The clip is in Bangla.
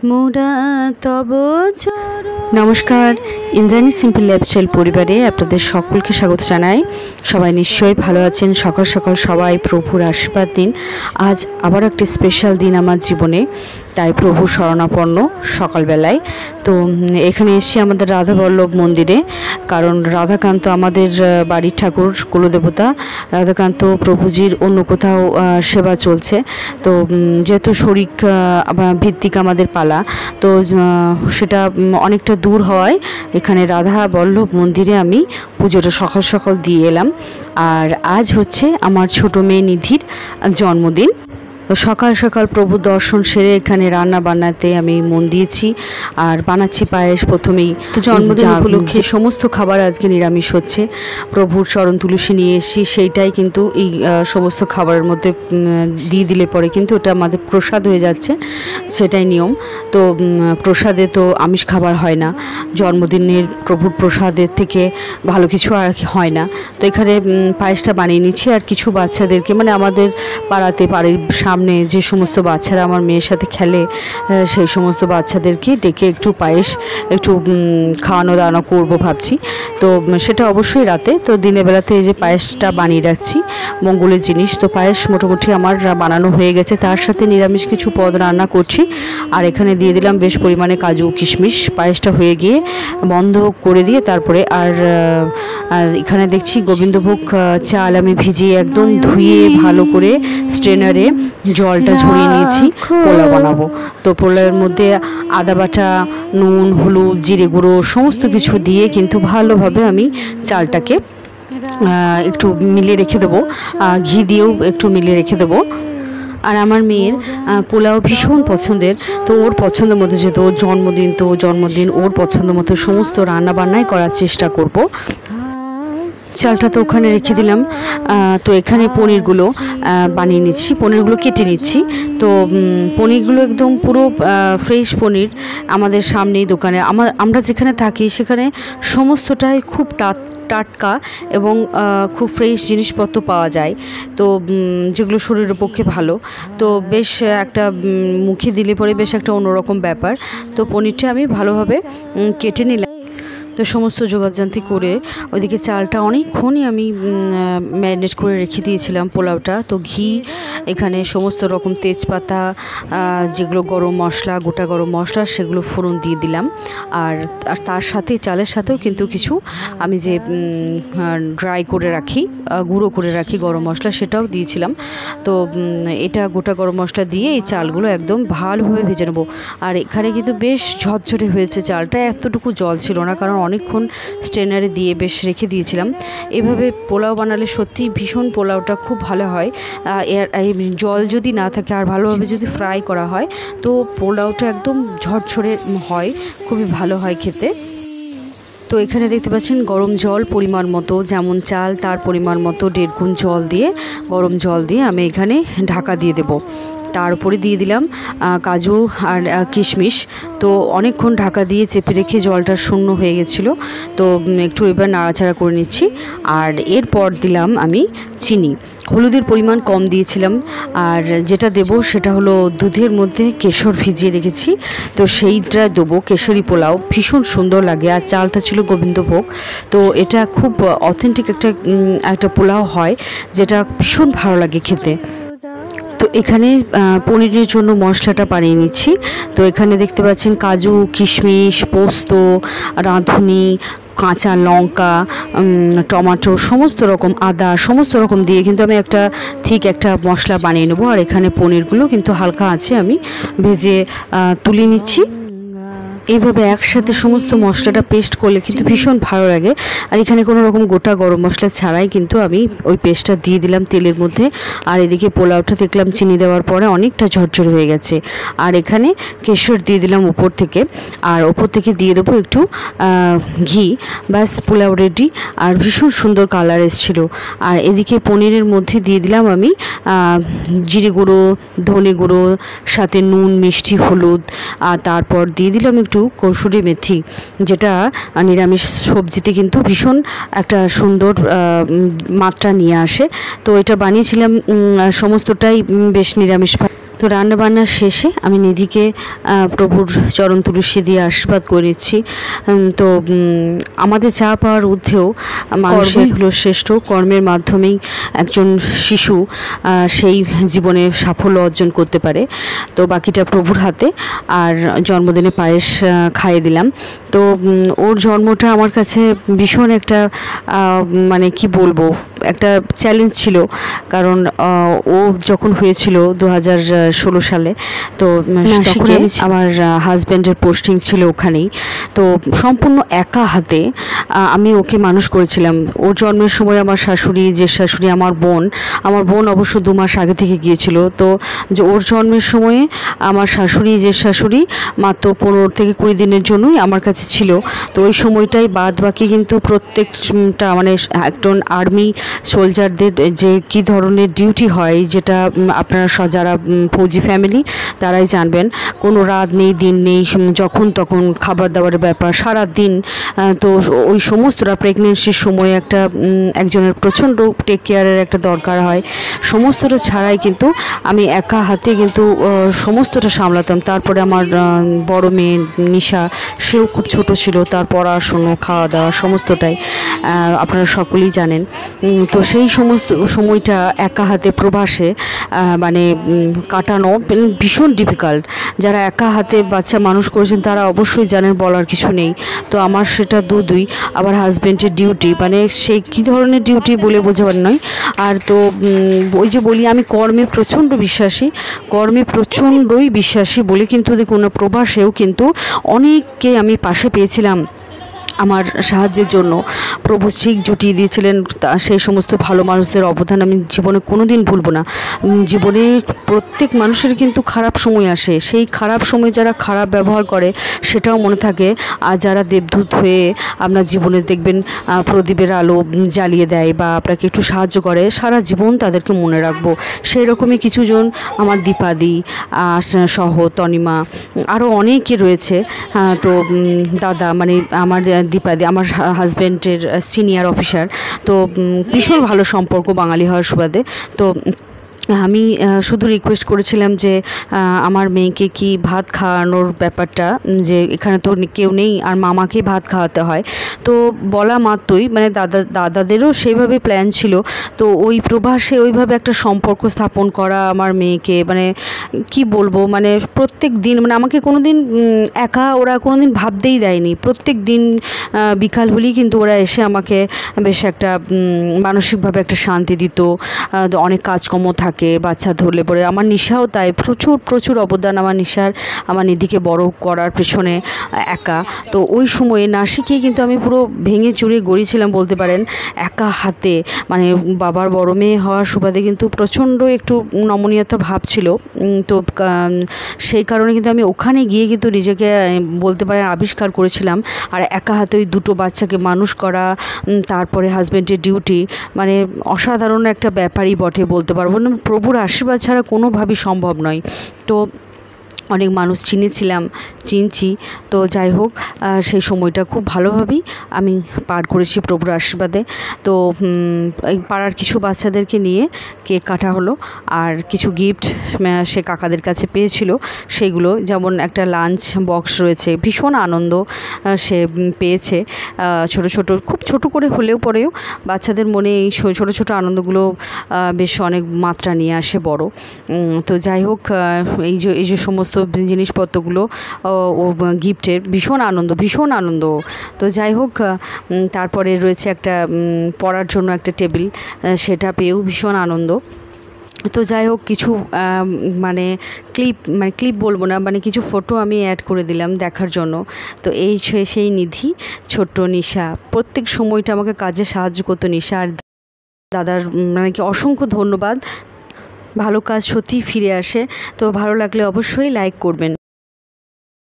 মোরা তব নমস্কার, ইন্দ্রাণী সিম্পল লাইফস্টাইল পরিবারে আপনাদের সকলকে স্বাগত জানাই। সবাই নিশ্চয়ই ভালো আছেন। সকাল সকাল সবাই প্রভুর আশীর্বাদ দিন। আজ আবার একটি স্পেশাল দিন আমার জীবনে, তাই প্রভু শরণাপন্ন সকালবেলায়। তো এখানে এসেছি আমাদের রাধাবল্লভ মন্দিরে, কারণ রাধাকান্ত আমাদের বাড়ির ঠাকুর, কুলদেবতা। রাধাকান্ত প্রভুজির অন্য কোথাও সেবা চলছে, তো যেহেতু শরিক ভিত্তিক আমাদের পালা, তো সেটা অনেকটা দূর হওয়ায় এখানে রাধাবল্লভ মন্দিরে আমি পুজোটা সকাল সকাল দিয়ে এলাম। আর আজ হচ্ছে আমার ছোট মেয়ে নিধির জন্মদিন। তো সকাল সকাল প্রভু দর্শন সেরে এখানে রান্না বান্নাতে আমি মন দিয়েছি, আর বানাচ্ছি পায়েস প্রথমেই। তো জন্মদিন উপলক্ষে সমস্ত খাবার আজকে নিরামিষ হচ্ছে। প্রভুর চরণ তুলসী নিয়ে এসেছি, সেইটাই কিন্তু এই সমস্ত খাবারের মধ্যে দিয়ে দিলে পরে কিন্তু ওটা আমাদের প্রসাদ হয়ে যাচ্ছে, সেটাই নিয়ম। তো প্রসাদে তো আমিষ খাবার হয় না, জন্মদিনের প্রভুর প্রসাদের থেকে ভালো কিছু আর হয় না। তো এখানে পায়েসটা বানিয়ে নিচ্ছি, আর কিছু বাচ্চাদেরকে, মানে আমাদের পাড়াতে, বাড়ির সামনে যে সমস্ত বাচ্চারা আমার মেয়ের সাথে খেলে, সেই সমস্ত বাচ্চাদেরকে ডেকে একটু পায়েস একটু খাওয়ানো দাওয়ানো করবো ভাবছি। তো সেটা অবশ্যই রাতে, তো দিনের বেলাতে এই যে পায়েসটা বানিয়ে রাখছি, মঙ্গলের জিনিস। তো পায়েস মোটামুটি আমার বানানো হয়ে গেছে, তার সাথে নিরামিষ কিছু পদ রান্না করছি। আর এখানে দিয়ে দিলাম বেশ পরিমাণে কাজু কিশমিশ। পায়েসটা হয়ে গিয়ে বন্ধ করে দিয়ে তারপরে আর এখানে দেখছি গোবিন্দভোগ চাল আমি ভিজিয়ে একদম ধুয়ে ভালো করে স্ট্রেনারে জলটা ঝরিয়ে নিয়েছি, পোলাও বানাবো। তো পোলাওয়ের মধ্যে আদা বাটা, নুন, হলুদ, জিরে গুঁড়ো সমস্ত কিছু দিয়ে কিন্তু ভালোভাবে আমি চালটাকে একটু মিলিয়ে রেখে দেবো, ঘি দিয়েও একটু মিলিয়ে রেখে দেবো। আর আমার মেয়ের পোলাও ভীষণ পছন্দের, তো ওর পছন্দের মতো, যেহেতু ওর জন্মদিন, তো জন্মদিন ওর পছন্দ মতো সমস্ত রান্নাবান্নাই করার চেষ্টা করব। চালটা তো ওখানে রেখে দিলাম। তো এখানে পনিরগুলো বানিয়ে নিচ্ছি, পনিরগুলো কেটে নিচ্ছি। তো পনিরগুলো একদম পুরো ফ্রেশ পনির, আমাদের সামনেই দোকানে, আমরা যেখানে থাকি সেখানে সমস্তটাই খুব টাটকা এবং খুব ফ্রেশ জিনিসপত্র পাওয়া যায়, তো যেগুলো শরীরের পক্ষে ভালো। তো বেশ একটা মুখে দিলে পরে বেশ একটা অন্যরকম ব্যাপার। তো পনিরটা আমি ভালোভাবে কেটে নিলাম। তো সমস্ত যোগাযান্তি করে ওইদিকে চালটা অনেকক্ষণই আমি ম্যারিনেট করে রেখে দিয়েছিলাম পোলাওটা। তো ঘি, এখানে সমস্ত রকম তেজপাতা, যেগুলো গরম মশলা, গোটা গরম মশলা, সেগুলো ফোড়ন দিয়ে দিলাম। আর তার সাথে চালের সাথেও কিন্তু কিছু আমি যে ড্রাই করে রাখি, গুঁড়ো করে রাখি গরম মশলা, সেটাও দিয়েছিলাম। তো এটা গোটা গরম মশলা দিয়ে এই চালগুলো একদম ভালোভাবে ভেজে নেবো। আর এখানে কিন্তু বেশ ঝরঝরে হয়েছে চালটা, এতটুকু জল ছিল না, কারণ অনেকক্ষণ স্ট্রেনারে দিয়ে বেশ রেখে দিয়েছিলাম। এভাবে পোলাও বানালে সত্যি ভীষণ পোলাওটা খুব ভালো হয়। এই জল যদি না থাকে আর ভালোভাবে যদি ফ্রাই করা হয়, তো পোলাওটা একদম ঝরঝরে হয়, খুবই ভালো হয় খেতে। তো এখানে দেখতে পাচ্ছেন গরম জল পরিমাণ মতো, যেমন চাল তার পরিমাণ মতো 1.5 গুণ জল দিয়ে, গরম জল দিয়ে আমি এখানে ঢাকা দিয়ে দেবো। তার উপরে দিয়ে দিলাম কাজু আর কিশমিশ। তো অনেকক্ষণ ঢাকা দিয়ে চেপে রেখে জলটা শূন্য হয়ে গেছিলো, তো একটু এবার নাড়াচাড়া করে নিচ্ছি। আর এরপর দিলাম আমি চিনি। হলুদের পরিমাণ কম দিয়েছিলাম, আর যেটা দেব সেটা হলো দুধের মধ্যে কেশর ভিজিয়ে রেখেছি, তো সেইটা দেবো। কেশরি পোলাও ভীষণ সুন্দর লাগে, আর চালটা ছিল গোবিন্দভোগ। তো এটা খুব অথেন্টিক একটা পোলাও হয়, যেটা ভীষণ ভালো লাগে খেতে। তো এখানে পনিরের জন্য মশলাটা বানিয়ে নিচ্ছি। তো এখানে দেখতে পাচ্ছেন কাজু, কিশমিশ, পোস্ত, রাঁধুনি, কাঁচা লঙ্কা, টমেটো, সমস্ত রকম আদা, সমস্ত রকম দিয়ে কিন্তু আমি একটা মশলা বানিয়ে নেবো। আর এখানে পনিরগুলো কিন্তু হালকা আছে আমি ভেজে তুলে নিচ্ছি। এইভাবে একসাথে সমস্ত মশলাটা পেস্ট করলে কিন্তু ভীষণ ভালো লাগে। আর এখানে কোনো রকম গোটা গরম মশলা ছাড়াই কিন্তু আমি ওই পেস্টটা দিয়ে দিলাম তেলের মধ্যে। আর এদিকে পোলাওটা দেখলাম চিনি দেওয়ার পরে অনেকটা ঝরঝরে হয়ে গেছে। আর এখানে কেশর দিয়ে দিলাম উপর থেকে, আর ওপর থেকে দিয়ে দেবো একটু ঘি। ব্যাস, পোলাও রেডি। আর ভীষণ সুন্দর কালার এসেছিলো। আর এদিকে পনিরের মধ্যে দিয়ে দিলাম আমি জিরে গুঁড়ো, ধনে গুঁড়ো, সাথে নুন, মিষ্টি, হলুদ। আর তারপর দিয়ে দিলাম একটু কসুরি মেথি, যেটা নিরামিষ সবজিতে কিন্তু ভীষণ একটা সুন্দর মাত্রা নিয়ে আসে। তো এটা বানিয়েছিলাম সমস্তটাই বেশ নিরামিষ তো রান্নাবান্না শেষে আমি নিধিকে প্রভুর চরণ তুলসী দিয়ে আশীর্বাদ করে নিচ্ছি। তো আমাদের চা পাওয়ার ঊর্ধ্বেও মানুষের হলো শ্রেষ্ঠ কর্মের মাধ্যমেই একজন শিশু সেই জীবনে সাফল্য অর্জন করতে পারে। তো বাকিটা প্রভুর হাতে। আর জন্মদিনে পায়েস খাইয়ে দিলাম। তো ওর জন্মটা আমার কাছে ভীষণ একটা মানে কি বলবো, একটা চ্যালেঞ্জ ছিল। কারণ ও যখন হয়েছিল 2016 সালে, তো তখন আমার হাজব্যান্ডের পোস্টিং ছিল ওখানেই। তো সম্পূর্ণ একা হাতে আমি ওকে মানুষ করেছিলাম। ওর জন্মের সময় আমার শাশুড়ি, যে শাশুড়ি, আমার বোন অবশ্য 2 মাস আগে থেকে গিয়েছিল। তো যে ওর জন্মের সময়ে আমার শাশুড়ি, যে শাশুড়ি, মাত্র 15 থেকে 20 দিনের জন্যই আমার কাছে ছিল। তো ওই সময়টাই বাদ বাকি কিন্তু প্রত্যেকটা মানে একজন আর্মি সোলজারদের যে কী ধরনের ডিউটি হয়, যেটা আপনারা যারা ফৌজি ফ্যামিলি তারাই জানবেন। কোনো রাত নেই, দিন নেই, যখন তখন খাবার দাবারের ব্যাপার, সারা দিন। তো ওই সমস্তটা প্রেগনেন্সির সময় একজনের প্রচণ্ড টেক কেয়ারের একটা দরকার হয়। সমস্তটা ছাড়াই কিন্তু আমি একা হাতে কিন্তু সমস্তটা সামলাতাম। তারপরে আমার বড় মেয়ে নিশা, সেও খুব ছোট ছিল, তার পড়াশুনো, খাওয়া দাওয়া সমস্তটাই আপনারা সকলেই জানেন। তো সেই সমস্ত সময়টা একা হাতে প্রবাসে মানে কাটানো ভীষণ ডিফিকাল্ট। যারা একা হাতে বাচ্চা মানুষ করেছেন তারা অবশ্যই জানেন, বলার কিছু নেই। তো আমার সেটা দুই আবার হাজব্যান্ডের ডিউটি, মানে সেই কী ধরনের ডিউটি বলে বোঝাবার নয়। আর তো ওই যে বলি, আমি কর্মে প্রচণ্ডই বিশ্বাসী বলে কিন্তু দেখুন প্রবাসেও কিন্তু অনেককে আমি পাশে পেয়েছিলাম আমার সাহায্যের জন্য। প্রভু ঠিক জুটিয়ে দিয়েছিলেন। সেই সমস্ত ভালো মানুষদের অবদান আমি জীবনে কোনো দিন ভুলব না। জীবনে প্রত্যেক মানুষের কিন্তু খারাপ সময় আসে, সেই খারাপ সময় যারা খারাপ ব্যবহার করে সেটাও মনে থাকে। আর যারা দেবদূত হয়ে আপনার জীবনে দেখবেন প্রদীপের আলো জ্বালিয়ে দেয় বা আপনাকে একটু সাহায্য করে, সারা জীবন তাদেরকে মনে রাখবো। সেই রকমই কিছুজন আমার দীপাদি সহ, তনিমা, আরও অনেকে রয়েছে। তো দাদা, মানে আমার দীপাদি আমার হাজব্যান্ডের সিনিয়র অফিসার। তো ভীষণ ভালো সম্পর্ক বাঙালি হওয়ার সুবাদে। তো আমি শুধু রিকোয়েস্ট করেছিলাম যে আমার মেয়েকে কি ভাত খাওয়ানোর ব্যাপারটা, যে এখানে তো কেউ নেই আর মামাকে ভাত খাওয়াতে হয়। তো বলা মাত্রই মানে দাদাদেরও সেইভাবে প্ল্যান ছিল। তো ওই প্রবাসে ওইভাবে একটা সম্পর্ক স্থাপন করা আমার মেয়েকে, মানে কি বলবো, মানে প্রত্যেক দিন, মানে আমাকে কোনো দিন একা ওরা কোনো দিন ভাবতেই দেয়নি। প্রত্যেক দিন বিকাল হলেই কিন্তু ওরা এসে আমাকে বেশ একটা মানসিকভাবে একটা শান্তি দিত। অনেক কাজকর্ম থাকে, বাচ্চা ধরলে পরে। আমার নিশাও তাই, প্রচুর অবদান আমার নিধিকে বড় করার পেছনে একা। তো ওই সময়ে নাসিকে কিন্তু আমি পুরো ভেঙে চুরে গড়িয়েছিলাম বলতে পারেন, একা হাতে। মানে বাবার বড় মেয়ে হওয়ার সুবাদে কিন্তু প্রচণ্ড একটু নমনীয়তা ভাব ছিল। তো সেই কারণে কিন্তু আমি ওখানে গিয়ে কিন্তু নিজেকে বলতে পারেন আবিষ্কার করেছিলাম। আর একা হাতে ওই 2টো বাচ্চাকে মানুষ করা, তারপরে হাজব্যান্ডের ডিউটি, মানে অসাধারণ একটা ব্যাপারই বটে বলতে পারবো না। প্রভুর আশীর্বাদ ছাড়া কোনোভাবেই সম্ভব নয়। তো অনেক মানুষ চিনছি। তো যাই হোক, সেই সময়টা খুব ভালোভাবেই আমি পার করেছি প্রভুর আশীর্বাদে। তো এই পাড়ার কিছু বাচ্চাদেরকে নিয়ে কেক কাটা হলো, আর কিছু গিফট সে কাকাদের কাছে পেয়েছিল। সেগুলো যেমন একটা লাঞ্চ বক্স রয়েছে, ভীষণ আনন্দ সে পেয়েছে। খুব ছোট করে হলেও পরেও বাচ্চাদের মনে এই ছোটো আনন্দগুলো বেশ অনেক মাত্রা নিয়ে আসে বড়। তো যাই হোক, এই যে সমস্ত জিনিসপত্রগুলো ও গিফটের ভীষণ আনন্দ। তো যাই হোক, তারপরে রয়েছে একটা পড়ার জন্য একটা টেবিল, সেটা পেয়েও ভীষণ আনন্দ। তো যাই হোক, কিছু ক্লিপ বলবো না, মানে কিছু ফটো আমি অ্যাড করে দিলাম দেখার জন্য। তো সেই নিধি, ছোট্ট নিশা, প্রত্যেক সময়টা আমাকে কাজে সাহায্য করতো নিশা। আর দাদার মানে কি অসংখ্য ধন্যবাদ। ভালো কাজ সত্যিই ফিরে আসে। তো ভালো লাগলে অবশ্যই লাইক করবেন।